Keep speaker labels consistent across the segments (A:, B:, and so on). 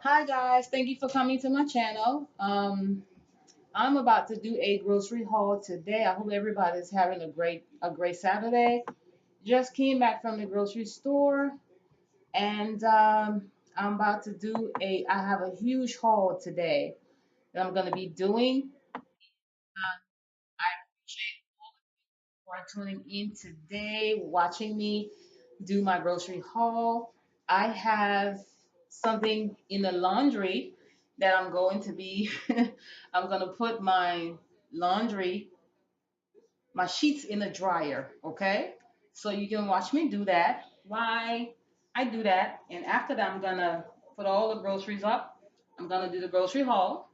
A: Hi guys, thank you for coming to my channel. I'm about to do a grocery haul today. I hope everybody's having a great Saturday. Just came back from the grocery store and I'm about to do I have a huge haul today that I'm going to be doing. I appreciate for tuning in today, watching me do my grocery haul. I have something in the laundry that I'm going to be, I'm going to put laundry, my sheets in the dryer, okay? So you can watch me do that. Why I do that. And after that, I'm going to put all the groceries up. I'm going to do the grocery haul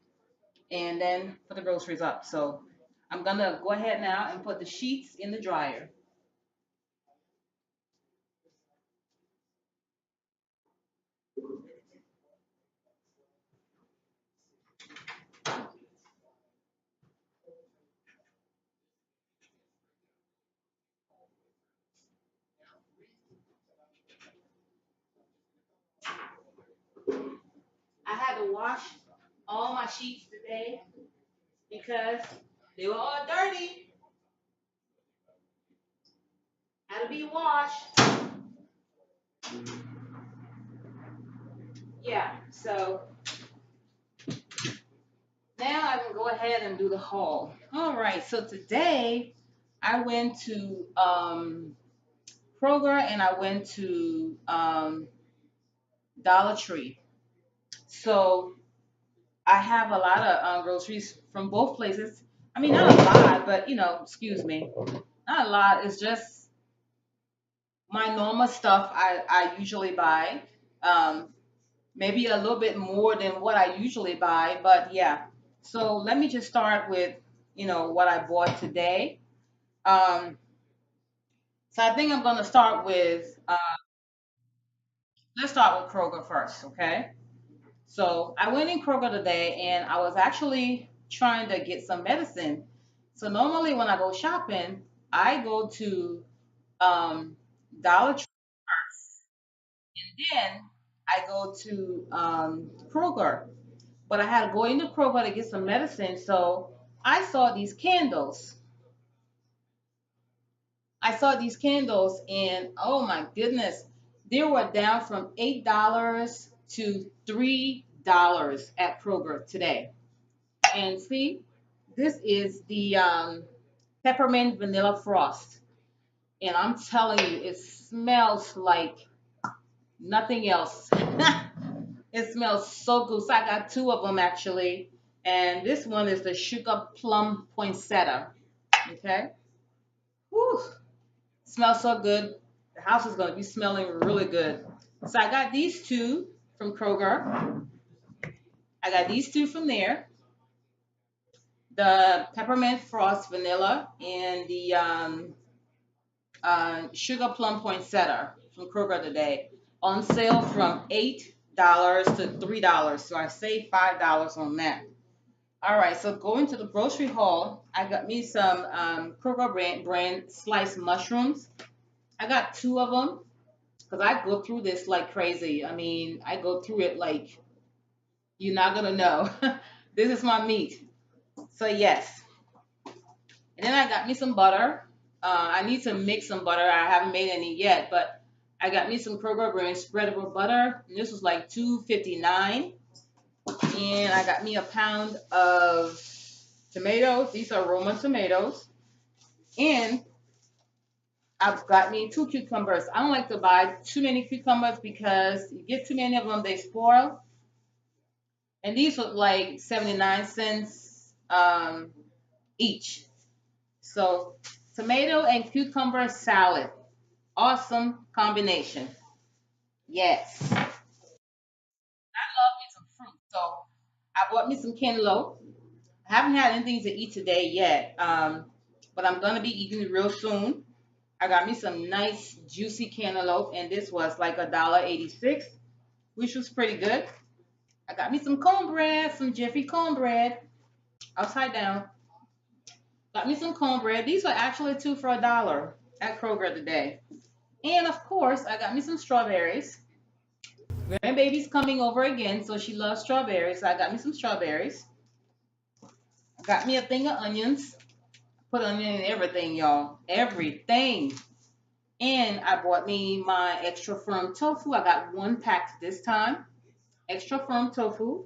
A: and then put the groceries up. So I'm going to go ahead now and put the sheets in the dryer. I had to wash all my sheets today because they were all dirty. Had to be washed. Yeah, so now I can go ahead and do the haul. All right, so today I went to Kroger and I went to Dollar Tree. So I have a lot of groceries from both places. I mean, not a lot, but excuse me, not a lot. It's just my normal stuff I usually buy. Um, Maybe a little bit more than what I usually buy, but yeah. So let me just start with, what I bought today. Um, so I think I'm gonna start with, let's start with Kroger first, okay? So I went in Kroger today and I was actually trying to get some medicine. So normally when I go shopping, I go to Dollar Tree, then I go to Kroger. But I had to go into Kroger to get some medicine. So I saw these candles. I saw these candles, and oh my goodness, they were down from $8 to $3 at Kroger today. And see, this is the peppermint vanilla frost, and I'm telling you, it smells like nothing else. It smells so good. So I got two of them actually. And this one is the sugar plum poinsettia. Okay. Whew. Smells so good. The house is going to be smelling really good. So I got these two from Kroger. I got these two from there. The peppermint frost vanilla and the sugar plum poinsettia from Kroger today. On sale from $8 to $3. So I saved $5 on that. All right, so going to the grocery haul, I got me some Kroger brand sliced mushrooms. I got two of them because I go through this like crazy. I mean, I go through it like you're not gonna know. This is my meat. So yes, and then I got me some butter. I need to make some butter. I haven't made any yet, but I got me some Kroger brand spreadable butter. And this was like 2.59, and I got me a pound of tomatoes. These are Roma tomatoes. And I've got me two cucumbers. I don't like to buy too many cucumbers because you get too many of them, they spoil. And these were like 79 cents each. So tomato and cucumber salad. Awesome combination. Yes. I love me some fruit. So I bought me some cantaloupe. I haven't had anything to eat today yet. But I'm gonna be eating it real soon. I got me some nice juicy cantaloupe, and this was like $1.86, which was pretty good. I got me some cornbread, some Jiffy cornbread, upside down. Got me some cornbread. These were actually two for $1 at Kroger today. And of course, I got me some strawberries. Grandbaby's coming over again, so she loves strawberries. So I got me some strawberries. I got me a thing of onions. Put onion in everything, y'all. Everything. And I bought me my extra firm tofu. I got 1 pack this time. Extra firm tofu.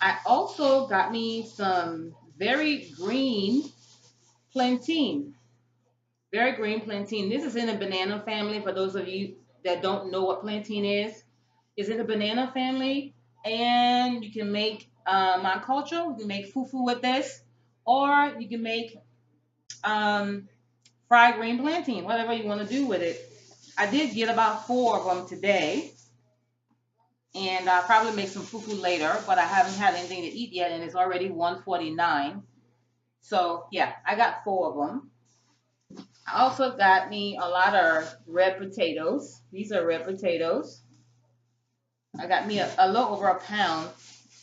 A: I also got me some very green plantain. Very green plantain. This is in the banana family. For those of you that don't know what plantain is, it's in the banana family, and you can make culture. You can make fufu with this, or you can make um, fried green plantain, whatever you want to do with it. I did get about 4 of them today, and I'll probably make some fufu later, but I haven't had anything to eat yet, and it's already 1:49. So yeah, I got 4 of them. I also got me a lot of red potatoes. These are red potatoes. I got me a little over a pound.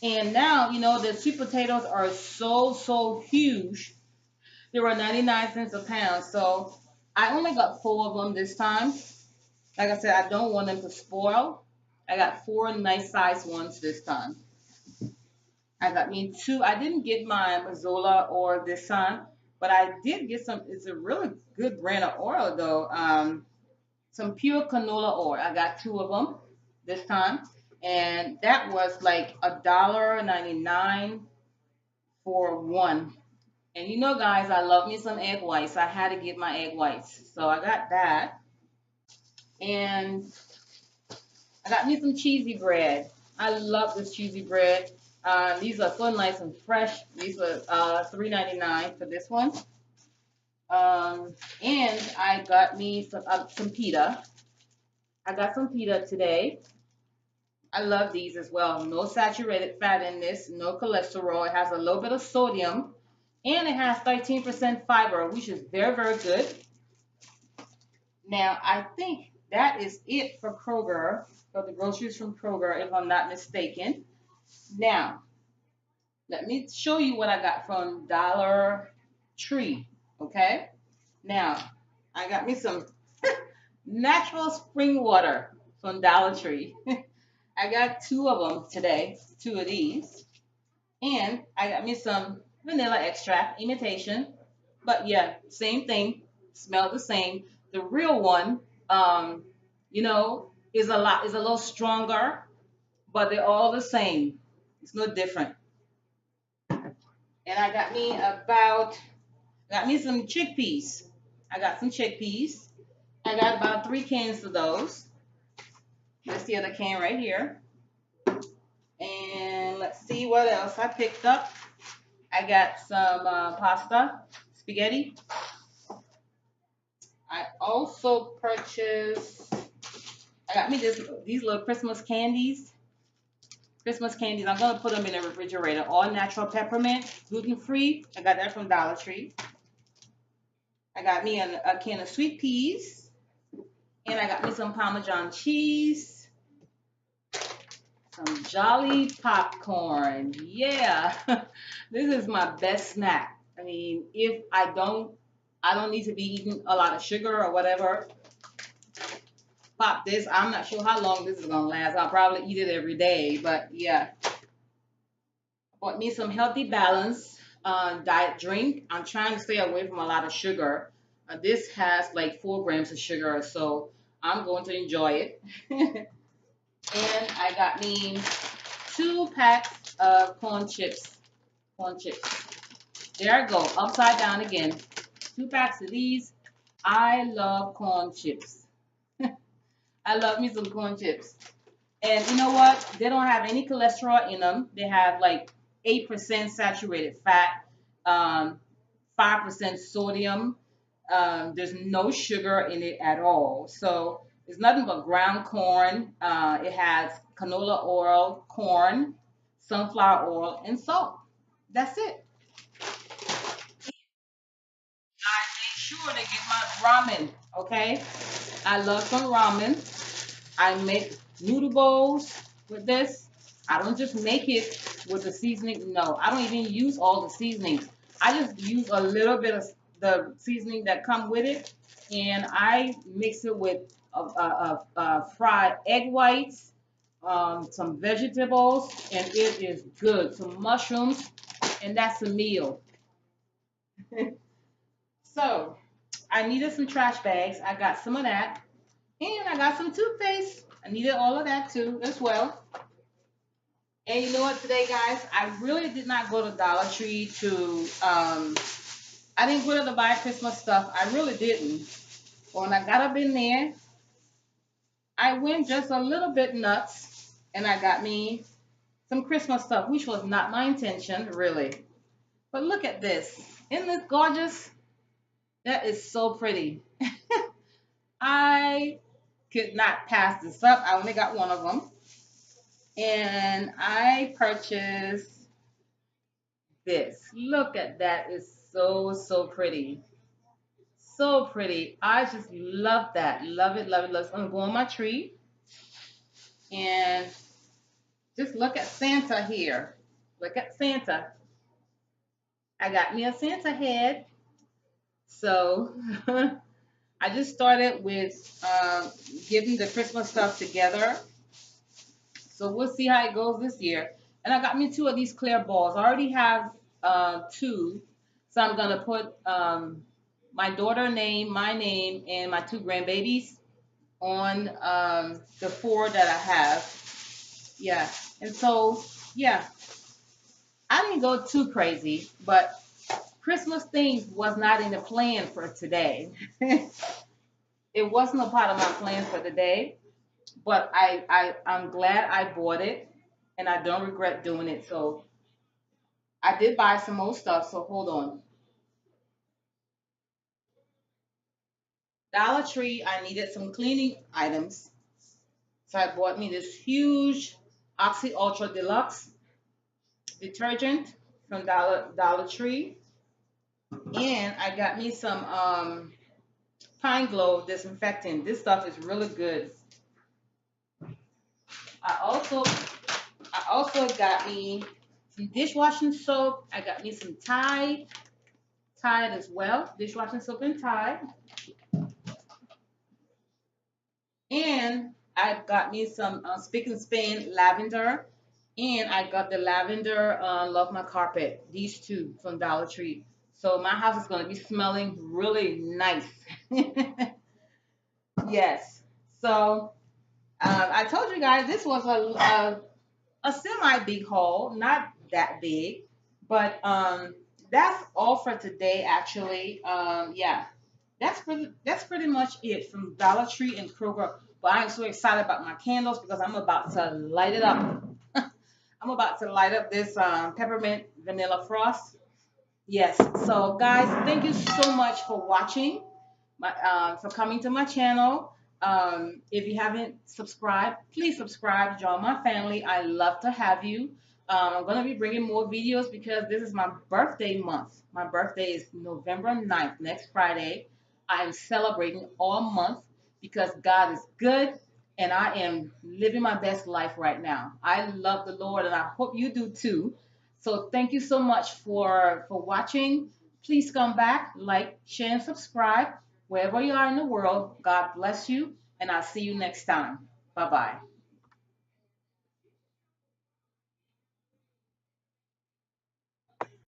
A: And now, the sweet potatoes are so huge. They were 99 cents a pound. So I only got 4 of them this time. Like I said, I don't want them to spoil. I got 4 nice sized ones this time. I got me 2. I didn't get my Mazola oil this time, but I did get some. It's a really good brand of oil though. Some pure canola oil. I got 2 of them this time, and that was like $1.99 for one. And guys, I love me some egg whites. I had to get my egg whites, so I got that. And I got me some cheesy bread. I love this cheesy bread. These are so nice and fresh. These are $3.99 for this one. And I got me some pita. I got some pita today. I love these as well. No saturated fat in this, no cholesterol. It has a little bit of sodium, and it has 13% fiber, which is very good. Now, I think that is it for Kroger, for the groceries from Kroger, if I'm not mistaken. Now, let me show you what I got from Dollar Tree. Okay? Now, I got me some natural spring water from Dollar Tree. I got 2 of them today, 2 of these. And I got me some vanilla extract, imitation. But yeah, same thing, smell the same. The real one, is a little stronger, but they're all the same. It's no different. And got me some chickpeas. I got some chickpeas. I got about 3 cans of those. That's the other can right here. And let's see what else I picked up. I got some pasta, spaghetti. I also purchased. I got me these little Christmas candies. Christmas candies. I'm gonna put them in the refrigerator. All natural peppermint, gluten free. I got that from Dollar Tree. I got me a can of sweet peas, and I got me some Parmesan cheese, some Jolly popcorn. Yeah, this is my best snack. I mean, if I don't need to be eating a lot of sugar or whatever. Pop this. I'm not sure how long this is gonna last. I'll probably eat it every day, but yeah. Bought me some healthy balance diet drink. I'm trying to stay away from a lot of sugar. This has like 4 grams of sugar, so I'm going to enjoy it. And I got me 2 packs of corn chips. Corn chips. There I go, upside down again. 2 packs of these. I love corn chips. I love me some corn chips. And you know what? They don't have any cholesterol in them. They have like 8% saturated fat, 5% sodium. There's no sugar in it at all. So it's nothing but ground corn. It has canola oil, corn, sunflower oil, and salt. That's it. I make sure to get my ramen. Okay. I love some ramen. I make noodle bowls with this. I don't just make it with the seasoning. No, I don't even use all the seasonings. I just use a little bit of the seasoning that come with it, and I mix it with fried egg whites some vegetables, and it is good. Some mushrooms, and that's a meal. So I needed some trash bags. I got some of that, and I got some toothpaste. I needed all of that too as well. And you know what, today, guys, I really did not go to Dollar Tree to. I didn't go to buy Christmas stuff. I really didn't. But when I got up in there, I went just a little bit nuts, and I got me some Christmas stuff, which was not my intention, really. But look at this. Isn't this gorgeous? That is so pretty. I could not pass this up. I only got one of them. And I purchased this. Look at that. It's so, so pretty. So pretty. I just love that. Love it, love it, love it. So I'm going to go on my tree and just look at Santa here. Look at Santa. I got me a Santa head. So I just started with getting the Christmas stuff together. So we'll see how it goes this year. And I got me two of these clear balls. I already have two. So I'm going to put my daughter name, my name, and my two grandbabies on the four that I have. Yeah. And so, yeah, I didn't go too crazy, but Christmas things was not in the plan for today. It wasn't a part of my plans for today, but I'm glad I bought it and I don't regret doing it. So I did buy some more stuff. So hold on. Dollar Tree, I needed some cleaning items. So I bought me this huge Oxy Ultra Deluxe detergent from Dollar Tree. And I got me some Pine Glow disinfectant. This stuff is really good. I also I also got me some dishwashing soap. I got me some Tide as well. Dishwashing soap and Tide. And I got me some Spick and Span lavender. And I got the lavender Love My Carpet. These two from Dollar Tree. So my house is going to be smelling really nice. Yes. So I told you guys this was a semi big haul, not that big, but that's all for today. Actually, yeah, that's pretty much it from Dollar Tree and Kroger. But I'm so excited about my candles because I'm about to light it up. I'm about to light up this peppermint vanilla frost. Yes. So guys, thank you so much for watching for coming to my channel. If you haven't subscribed, please subscribe. Join my family. I love to have you. I'm going to be bringing more videos because this is my birthday month. My birthday is November 9th, next Friday. I am celebrating all month because God is good and I am living my best life right now. I love the Lord and I hope you do too. So thank you so much for watching. Please come back, like, share, and subscribe. Wherever you are in the world, God bless you, and I'll see you next time. Bye bye.